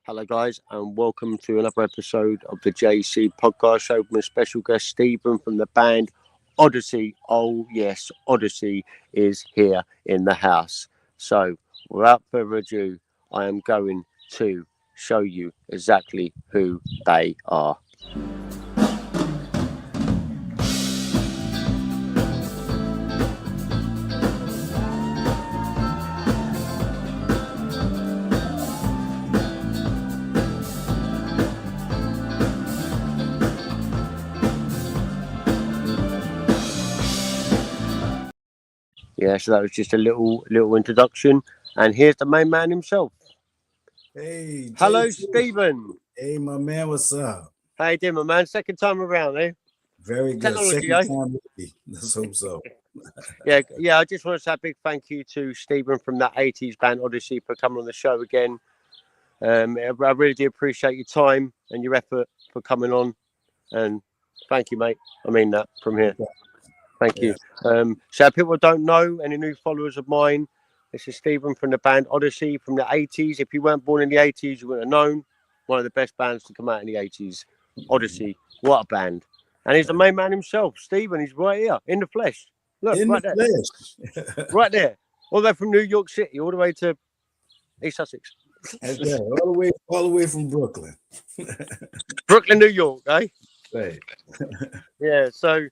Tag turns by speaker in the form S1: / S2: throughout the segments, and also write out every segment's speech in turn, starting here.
S1: Hello, guys, and welcome to another episode of the JC podcast show with my special guest Stephen from the band Oddysey. Oh, yes, Oddysey is here in the house. So, without further ado, I am going to show you exactly who they are. Yeah, so that was just a little introduction, and here's the main man himself.
S2: Hey,
S1: Hello,
S2: JT.
S1: Stephen.
S2: Hey, my man, what's up?
S1: How you doing, my man? Second time around, eh?
S2: Very good.
S1: Technology,
S2: Second
S1: eh?
S2: time with me. Let's hope so.
S1: Yeah. I just want to say a big thank you to Stephen from that '80s band Oddysey for coming on the show again. I really do appreciate your time and your effort for coming on, and thank you, mate. I mean that from here. Thank you.
S2: Yeah.
S1: So people don't know, any new followers of mine, this is Stephen from the band Oddysey from the '80s. If you weren't born in the '80s, you wouldn't have known. One of the best bands to come out in the '80s. Oddysey, what a band! And he's the main man himself, Stephen. He's right here in the flesh. Look,
S2: In the
S1: right there,
S2: flesh.
S1: right there, all the way from New York City, all the way to East Sussex,
S2: That's right. All the way from Brooklyn.
S1: Brooklyn, New York, eh?
S2: Right.
S1: Yeah. So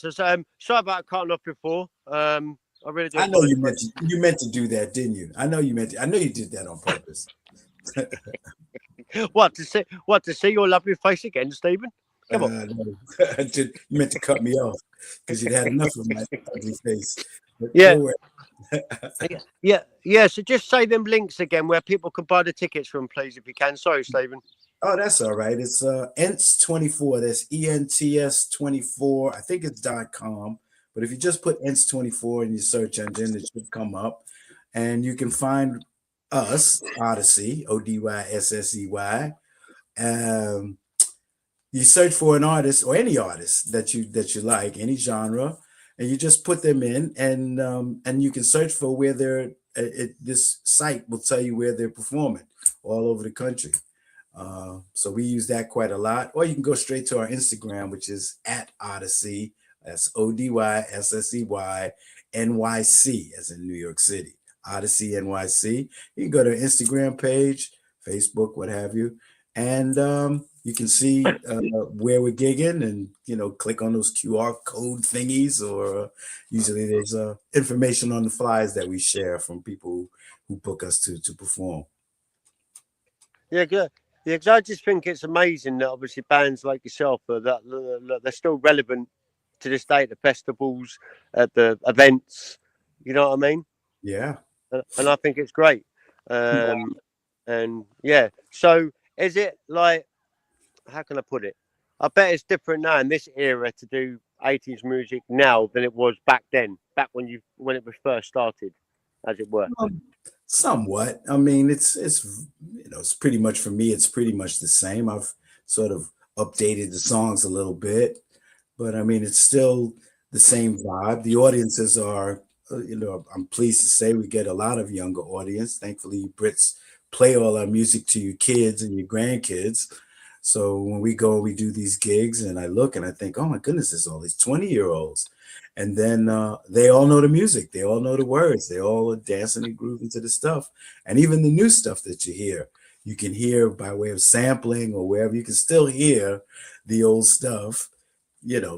S1: sorry about cutting off before. I really do
S2: I know
S1: apologize.
S2: you meant to do that, didn't you? I know you meant to, I know you did that on purpose.
S1: What to see your lovely face again, Stephen? Come on.
S2: No. You meant to cut me off because you'd had enough of my ugly face. But
S1: Yeah,
S2: don't worry.
S1: yeah. So just say them links again where people can buy the tickets from, please, if you can. Sorry, Stephen.
S2: Oh, that's all right. It's ENTS24. That's ENTS24. I think it's .com. But if you just put ENTS24 in your search engine, it should come up. And you can find us, Oddysey, Odyssey. Um, you search for an artist or any artist that you like, any genre, and you just put them in, and you can search for where they're. This site will tell you where they're performing all over the country. So we use that quite a lot. Or you can go straight to our Instagram, which is at Oddysey. That's ODYSSEY NYC, as in New York City. Oddysey NYC. You can go to our Instagram page, Facebook, what have you, and you can see where we're gigging, and click on those QR code thingies, or usually there's information on the flyers that we share from people who book us to perform.
S1: Yeah, good. Yeah, 'cause I just think it's amazing that obviously bands like yourself are that they're still relevant to this day at the festivals, at the events. You know what I mean?
S2: Yeah.
S1: And I think it's great. Um, and yeah, so is it like, how can I put it? I bet it's different now in this era to do '80s music now than it was back then, back when it was first started, as it were.
S2: Somewhat. I mean, it's pretty much for me. It's pretty much the same. I've sort of updated the songs a little bit, but I mean, it's still the same vibe. The audiences are, I'm pleased to say we get a lot of younger audience. Thankfully, you Brits play all our music to your kids and your grandkids. So when we go, we do these gigs, and I look and I think, oh my goodness, there's all these 20-year-olds. And then they all know the music, they all know the words, they all are dancing and grooving to the stuff. And even the new stuff that you can hear by way of sampling or wherever, you can still hear the old stuff,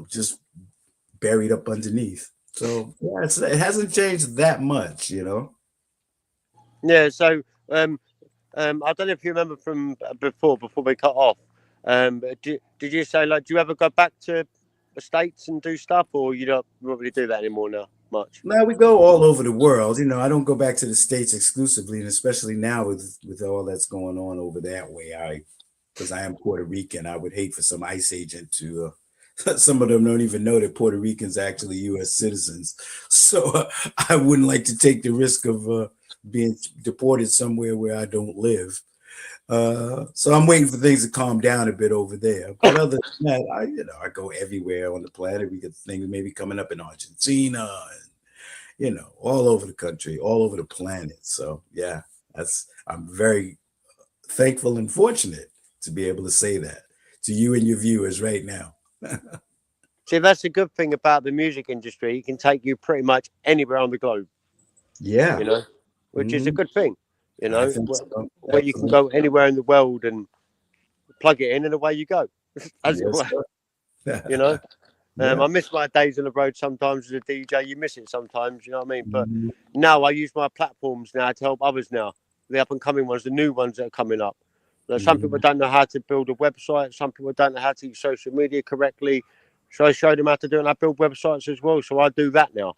S2: just buried up underneath. So yeah, it hasn't changed that much.
S1: Yeah. So I don't know if you remember from before we cut off. But did you say, like, do you ever go back to the States and do stuff, or you don't really do that anymore now much?
S2: Now we go all over the world. I don't go back to the States exclusively, and especially now with all that's going on over that way. Because I am Puerto Rican, I would hate for some ICE agent to. Some of them don't even know that Puerto Ricans are actually U.S. citizens, so I wouldn't like to take the risk of being deported somewhere where I don't live. So I'm waiting for things to calm down a bit over there. But other than that, I go everywhere on the planet. We get things maybe coming up in Argentina, and all over the country, all over the planet. So yeah, I'm very thankful and fortunate to be able to say that to you and your viewers right now.
S1: See, that's a good thing about the music industry. It can take you pretty much anywhere on the globe,
S2: Yeah.
S1: you know, which is a good thing, you
S2: I
S1: know,
S2: think so.
S1: where you can go anywhere in the world and plug it in and away you go. As it
S2: Yes,
S1: were,
S2: sir.
S1: you know.
S2: Yeah.
S1: I miss my days on the road sometimes as a DJ. You miss it sometimes, you know what I mean? But
S2: Mhm.
S1: now I use my platforms now to help others now, the up and coming ones, the new ones that are coming up. Some people
S2: Mhm.
S1: don't know how to build a website. Some people don't know how to use social media correctly. So I show them how to do it, and I build websites as well. So I do that now.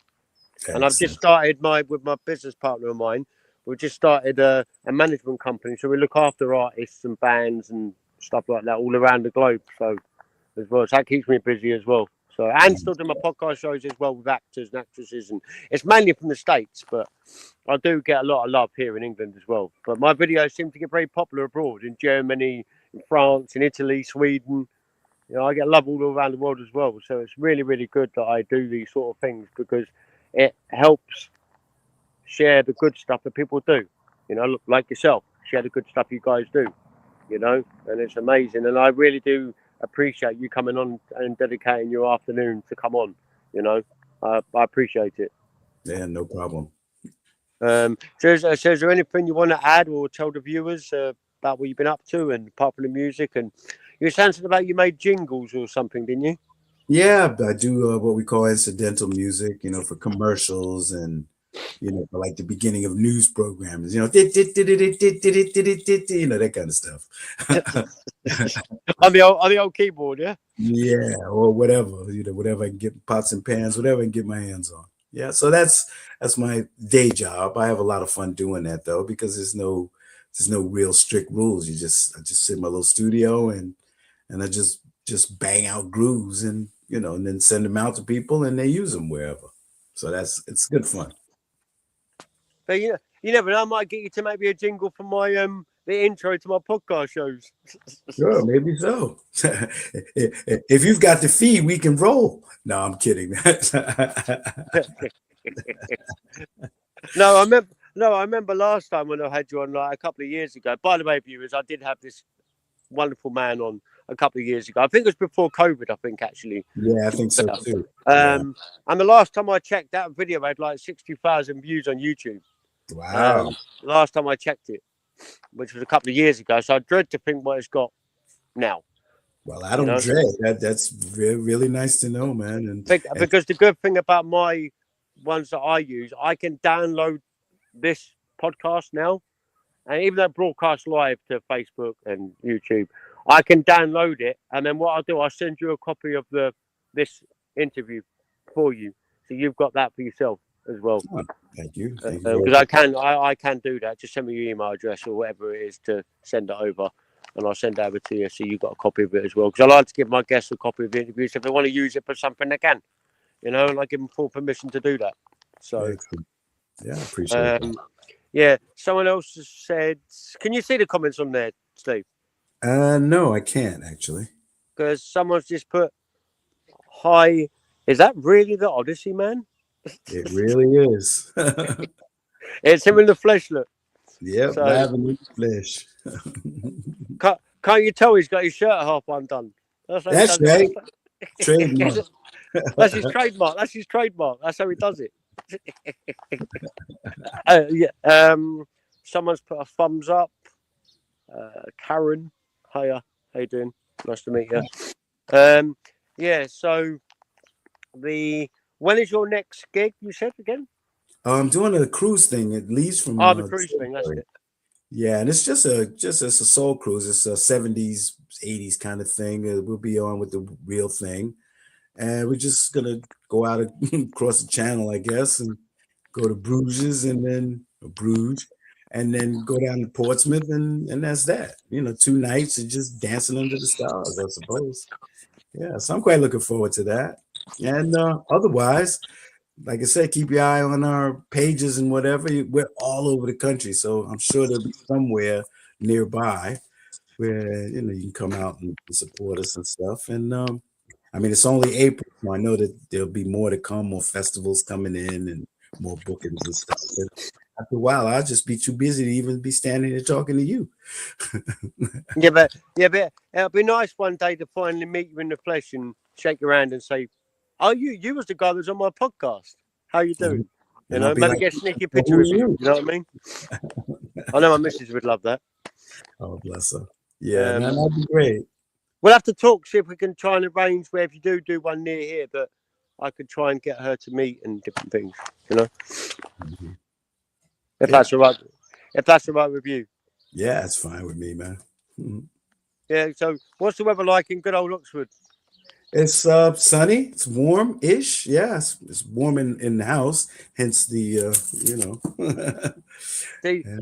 S1: And I've just
S2: Excellent.
S1: started with my business partner of mine. We've just started a management company. So we look after artists and bands and stuff like that all around the globe. So as well. So that keeps me busy as well. So and still do my podcast shows as well with actors and actresses, and it's mainly from the States, but I do get a lot of love here in England as well. But my videos seem to get very popular abroad in Germany, in France, in Italy, Sweden. You know, I get love all around the world as well. So it's really, really good that I do these sort of things because it helps share the good stuff that people do. You know, like yourself, share the good stuff you guys do. You know, and it's amazing. And I really do appreciate you coming on and dedicating your afternoon to come on. You know, I appreciate it.
S2: Yeah, no problem.
S1: So is there anything you want to add or tell the viewers about what you've been up to and apart from the music? And you said something about you made jingles or something, didn't you?
S2: Yeah, I do what we call incidental music, for commercials and for like the beginning of news programs, that kind of stuff.
S1: On the old keyboard, yeah.
S2: Yeah, or whatever, whatever I can get, pots and pans, whatever I can get my hands on. Yeah, so that's my day job. I have a lot of fun doing that though, because there's no real strict rules. I just sit in my little studio and I just bang out grooves and then send them out to people and they use them wherever. So it's good fun.
S1: But you never know. I might get you to maybe a jingle for my the intro to my podcast shows.
S2: Sure, maybe so. If you've got the fee, we can roll. No, I'm kidding.
S1: No, I remember. No, I remember last time when I had you on, like a couple of years ago. By the way, viewers, I did have this wonderful man on a couple of years ago. I think it was before COVID. I think actually.
S2: Yeah, I think so too. Yeah.
S1: And the last time I checked, that video had like 60,000 views on YouTube.
S2: Wow.
S1: Last time I checked it, which was a couple of years ago. So I dread to think what it's got now.
S2: Well, I
S1: You
S2: don't
S1: know,
S2: dread that. That's really nice to know, man. And
S1: because the good thing about my ones that I use, I can download this podcast now, and even though it broadcasts live to Facebook and YouTube, I can download it, and then what I'll do, I'll send you a copy of this interview for you, so you've got that for yourself as well.
S2: oh, thank you. Thank you
S1: Because
S2: very
S1: I can do that. Just send me your email address or whatever it is to send it over, and I'll send it over to you so you've got a copy of it as well. Because I like to give my guests a copy of the interviews. If they want to use it for something, they can, and I give them full permission to do that. So,
S2: excellent. Yeah, I appreciate that.
S1: yeah. Someone else has said, can you see the comments on there, Steve?
S2: No, I can't actually.
S1: Because someone's just put, "Hi, is that really the Oddysey man?"
S2: It really is.
S1: It's him in the flesh, look.
S2: Yep,
S1: So
S2: live in the flesh.
S1: can't you tell he's got his shirt half undone? That's how he
S2: That's
S1: does
S2: right.
S1: it.
S2: Trademark.
S1: That's his trademark. That's his trademark. That's how he does it. Yeah. Someone's put a thumbs up. Karen, hiya, how you doing? Nice to meet you. Yeah. So when is your next gig? You said again?
S2: I'm doing a cruise thing. It leaves from
S1: Oh, the cruise thing. That's it.
S2: yeah, and it's just it's a soul cruise. It's a 70s, 80s kind of thing. We'll be on with the real thing. And we're just gonna go out across the channel, I guess, and go to Bruges, and then go down to Portsmouth, and that's that. 2 nights of just dancing under the stars, I suppose. Yeah, so I'm quite looking forward to that. And otherwise, like I said, keep your eye on our pages and whatever. We're all over the country, so I'm sure there'll be somewhere nearby where you can come out and support us and stuff. And I mean, it's only April, so I know that there'll be more to come, more festivals coming in, and more bookings and stuff. after a while, I'll just be too busy to even be standing there talking to you.
S1: but it'll be nice one day to finally meet you in the flesh and shake your hand and say, "Oh, you was the guy that was on my podcast. How you doing?"
S2: And I'll be
S1: maybe
S2: like,
S1: get a sneaky
S2: well,
S1: picture
S2: who's
S1: of you.
S2: you?
S1: You know what I mean? I know my missus would love that.
S2: Oh, bless her. Yeah, that'd be great.
S1: We'll have to talk, see if we can try and arrange where if you do one near here that I could try and get her to meet and different things, you know.
S2: Mm-hmm.
S1: If that's all right. If that's all right with you.
S2: Yeah, it's fine with me, man. Mm-hmm.
S1: Yeah, so what's the weather like in good old Oxford?
S2: It's sunny, it's warm-ish. Yeah, it's warm in the house, hence the you know.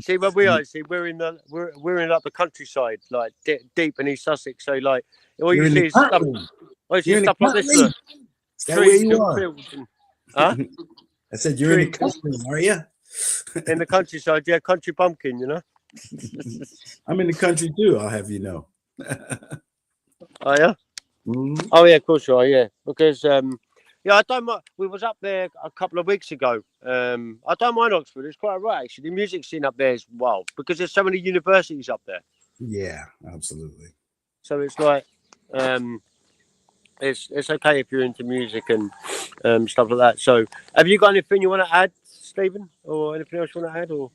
S1: see where we are. See, we're in like the countryside, like deep in East Sussex. So like all
S2: You're
S1: you
S2: in
S1: see
S2: the
S1: is stuff.
S2: country.
S1: All you see
S2: You're
S1: is
S2: in the
S1: stuff like this.
S2: country.
S1: Look,
S2: Is that where
S1: trees
S2: you
S1: and
S2: are?
S1: fields. And, huh?
S2: I said you're in the
S1: Trees
S2: country, are you?
S1: in the countryside. Yeah, country bumpkin. You know.
S2: I'm in the country too. I'll have you know.
S1: Oh yeah.
S2: Mm-hmm.
S1: Oh yeah, of course you are. Yeah, because yeah, I don't mind. We was up there a couple of weeks ago. I don't mind Oxford. It's quite right actually. The music scene up there is wild because there's so many universities up there.
S2: Yeah, absolutely.
S1: So it's like it's okay if you're into music and stuff like that. So have you got anything you want to add, Stephen, or anything else you want to add? Or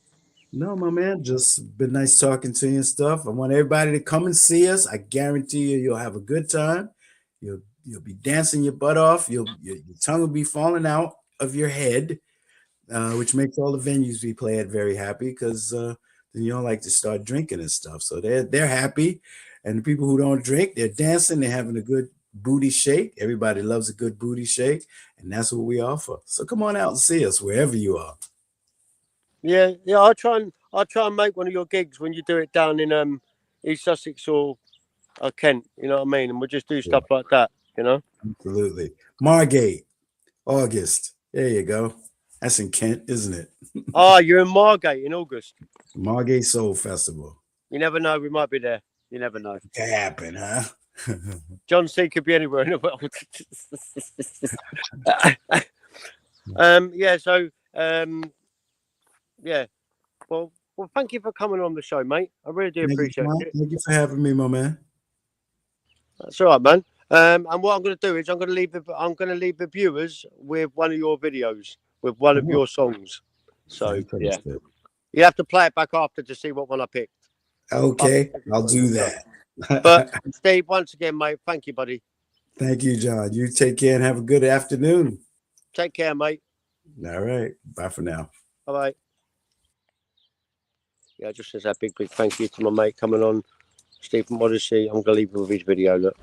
S2: No, my man, just been nice talking to you and stuff. I want everybody to come and see us. I guarantee you'll have a good time. You'll be dancing your butt off. Your tongue will be falling out of your head, which makes all the venues we play at very happy because then you don't like to start drinking and stuff. So they're happy, and the people who don't drink, they're dancing. They're having a good booty shake. Everybody loves a good booty shake, and that's what we offer. So come on out and see us wherever you are.
S1: yeah, I'll try and make one of your gigs when you do it down in East Sussex or Kent. You know what I mean? And we'll just do stuff like that. You know.
S2: Absolutely. Margate, August. There you go. That's in Kent, isn't it?
S1: Oh, you're in Margate in August.
S2: Margate Soul Festival.
S1: You never know. We might be there. You never know.
S2: It can happen, huh?
S1: John C could be anywhere in the world. Yeah. So yeah. Well, thank you for coming on the show, mate. I really do appreciate it.
S2: Thank you for having me, my man.
S1: That's all right, man. And what I'm going to do is I'm going to leave the viewers with one of your videos with one of your songs. So yeah, you have to play it back after to see what one I picked.
S2: Okay, I'll do that.
S1: But Steve, once again, mate, thank you, buddy.
S2: Thank you, John. You take care and have a good afternoon.
S1: Take care, mate.
S2: All right. Bye for now.
S1: Bye. Yeah, just as a big thank you to my mate coming on, Steve from Oddysey. I'm going to leave him with his video. Look.